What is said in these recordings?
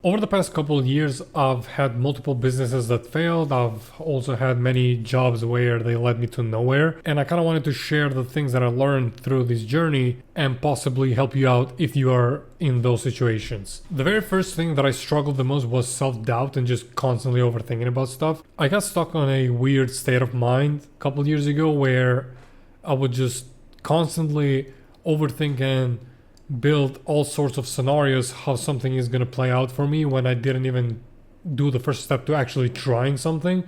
Over the past couple of years, I've had multiple businesses that failed. I've also had many jobs where they led me to nowhere. And I kind of wanted to share the things that I learned through this journey and possibly help you out if you are in those situations. The very first thing that I struggled the most was self-doubt and just constantly overthinking about stuff. I got stuck on a weird state of mind a couple of years ago where I would just constantly overthink and build all sorts of scenarios how something is going to play out for me when I didn't even do the first step to actually trying something.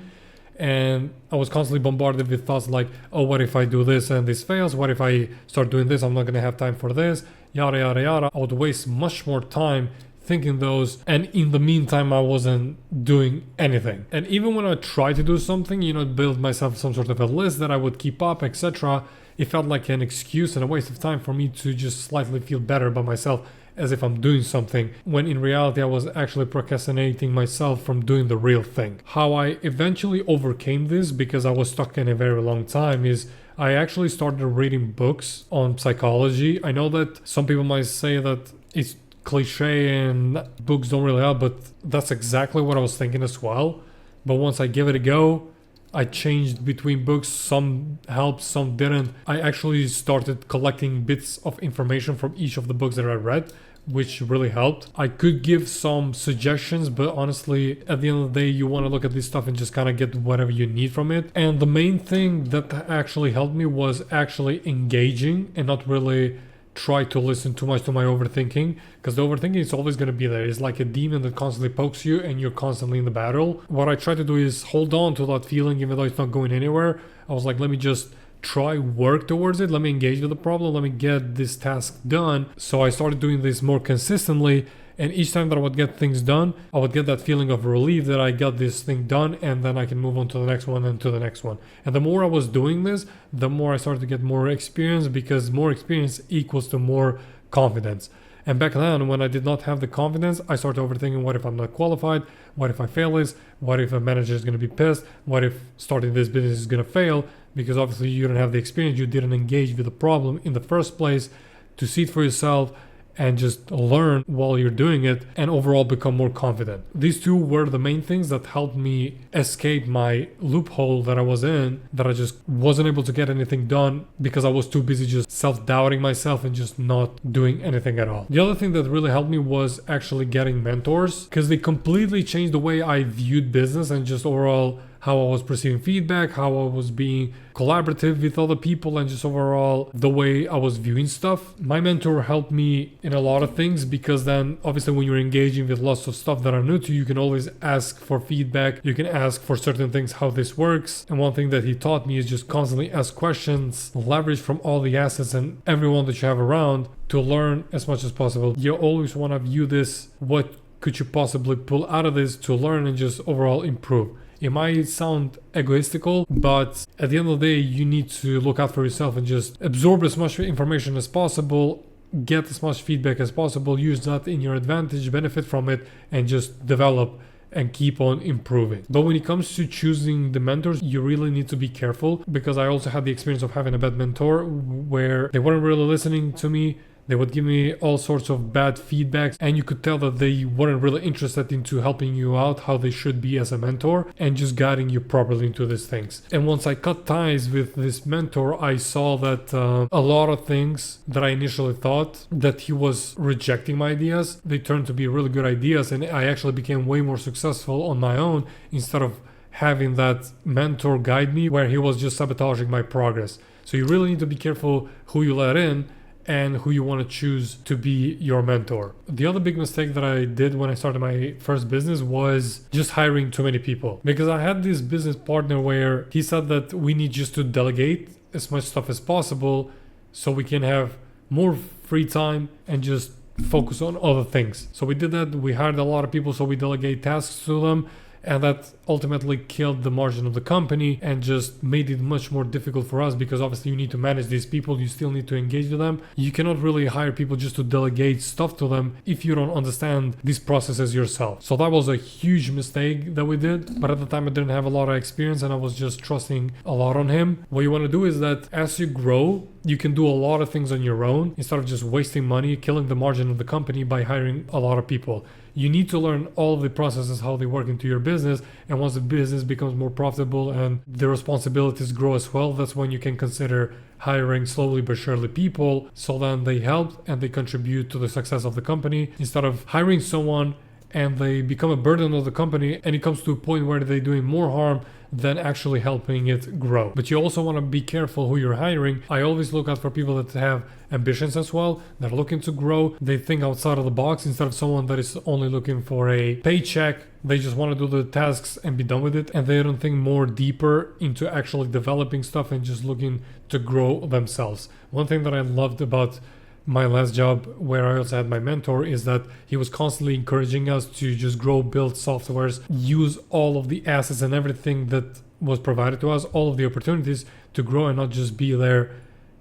And I was constantly bombarded with thoughts like, oh, what if I do this and this fails? What if I start doing this? I'm not going to have time for this, yada yada yada. I would waste much more time thinking those, and in the meantime I wasn't doing anything. And even when I tried to do something, build myself some sort of a list that I would keep up, etc., it felt like an excuse and a waste of time for me to just slightly feel better about myself as if I'm doing something, when in reality I was actually procrastinating myself from doing the real thing. How I eventually overcame this, because I was stuck in a very long time, is I actually started reading books on psychology. I know that some people might say that it's cliche and books don't really help, but that's exactly what I was thinking as well. But once I gave it a go, I changed between books. Some helped, some didn't. I actually started collecting bits of information from each of the books that I read, which really helped. I could give some suggestions, but honestly, at the end of the day, you want to look at this stuff and just kind of get whatever you need from it. And the main thing that actually helped me was actually engaging and not really try to listen too much to my overthinking, because the overthinking is always going to be there. It's like a demon that constantly pokes you and you're constantly in the battle. What I try to do is hold on to that feeling even though it's not going anywhere. I was like, let me just try work towards it. Let me engage with the problem. Let me get this task done. So I started doing this more consistently, and each time that I would get things done, I would get that feeling of relief that I got this thing done, and then I can move on to the next one and to the next one. And the more I was doing this, the more I started to get more experience, because more experience equals to more confidence. And back then, when I did not have the confidence, I started overthinking, what if I'm not qualified? What if I fail this? What if a manager is going to be pissed? What if starting this business is going to fail? Because obviously you don't have the experience, you didn't engage with the problem in the first place to see it for yourself and just learn while you're doing it and overall become more confident. These two were the main things that helped me escape my loophole that I was in, that I just wasn't able to get anything done because I was too busy just self-doubting myself and just not doing anything at all. The other thing that really helped me was actually getting mentors, because they completely changed the way I viewed business and just overall how I was perceiving feedback, how I was being collaborative with other people, and just overall the way I was viewing stuff. My mentor helped me in a lot of things, because then obviously when you're engaging with lots of stuff that are new to you, you can always ask for feedback. You can ask for certain things, how this works. And one thing that he taught me is just constantly ask questions, leverage from all the assets and everyone that you have around to learn as much as possible. You always want to view this, what could you possibly pull out of this to learn and just overall improve. It might sound egoistical, but at the end of the day, you need to look out for yourself and just absorb as much information as possible, get as much feedback as possible, use that in your advantage, benefit from it, and just develop and keep on improving. But when it comes to choosing the mentors, you really need to be careful, because I also had the experience of having a bad mentor where they weren't really listening to me. They would give me all sorts of bad feedbacks, and you could tell that they weren't really interested into helping you out how they should be as a mentor and just guiding you properly into these things. And once I cut ties with this mentor, I saw that a lot of things that I initially thought that he was rejecting my ideas, they turned to be really good ideas, and I actually became way more successful on my own instead of having that mentor guide me where he was just sabotaging my progress. So you really need to be careful who you let in and who you want to choose to be your mentor. The other big mistake that I did when I started my first business was just hiring too many people, because I had this business partner where he said that we need just to delegate as much stuff as possible so we can have more free time and just focus on other things. So we did that. We hired a lot of people, so we delegate tasks to them, and that ultimately killed the margin of the company and just made it much more difficult for us, because obviously you need to manage these people, you still need to engage with them. You cannot really hire people just to delegate stuff to them if you don't understand these processes yourself. So that was a huge mistake that we did, but at the time I didn't have a lot of experience and I was just trusting a lot on him. What you want to do is that as you grow, you can do a lot of things on your own instead of just wasting money, killing the margin of the company by hiring a lot of people. you need to learn all of the processes, how they work into your business. And once the business becomes more profitable and the responsibilities grow as well, that's when you can consider hiring slowly but surely people, so then they help and they contribute to the success of the company, instead of hiring someone and they become a burden of the company and it comes to a point where they're doing more harm than actually helping it grow. But you also want to be careful who you're hiring. I always look out for people that have ambitions as well, that are looking to grow. They think outside of the box instead of someone that is only looking for a paycheck. They just want to do the tasks and be done with it, and they don't think more deeper into actually developing stuff and just looking to grow themselves. One thing that I loved about my last job, where I also had my mentor, is that he was constantly encouraging us to just grow, build softwares, use all of the assets and everything that was provided to us, all of the opportunities to grow and not just be there,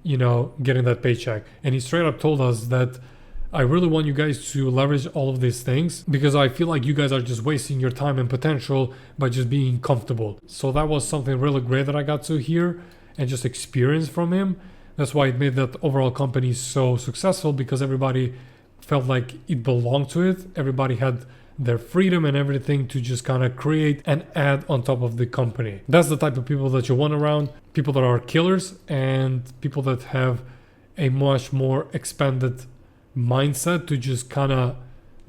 getting that paycheck. And he straight up told us that I really want you guys to leverage all of these things, because I feel like you guys are just wasting your time and potential by just being comfortable. So that was something really great that I got to hear and just experience from him. That's why it made that overall company so successful, because everybody felt like it belonged to it. Everybody had their freedom and everything to just kind of create and add on top of the company. That's the type of people that you want around, people that are killers and people that have a much more expanded mindset to just kind of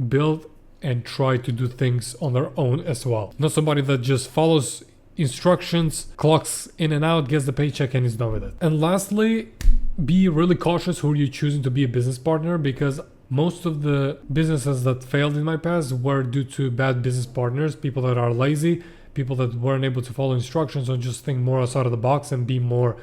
build and try to do things on their own as well. Not somebody that just follows instructions, clocks in and out, gets the paycheck and is done with it. And lastly, be really cautious who you're choosing to be a business partner, because most of the businesses that failed in my past were due to bad business partners, people that are lazy, people that weren't able to follow instructions or just think more outside of the box and be more,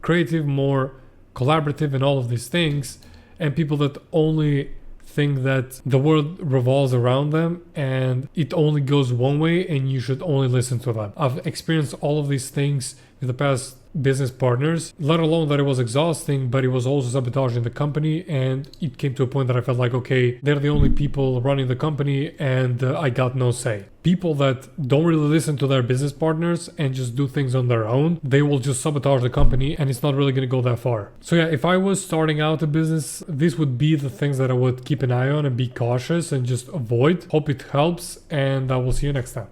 creative, more collaborative and all of these things, and people that only think that the world revolves around them and it only goes one way and you should only listen to them. I've experienced all of these things with the past business partners, let alone that it was exhausting, but it was also sabotaging the company, and it came to a point that I felt like, okay, they're the only people running the company and I got no say. People that don't really listen to their business partners and just do things on their own, they will just sabotage the company and it's not really going to go that far. So yeah, if I was starting out a business, this would be the things that I would keep an eye on and be cautious and just avoid. Hope it helps, and I will see you next time.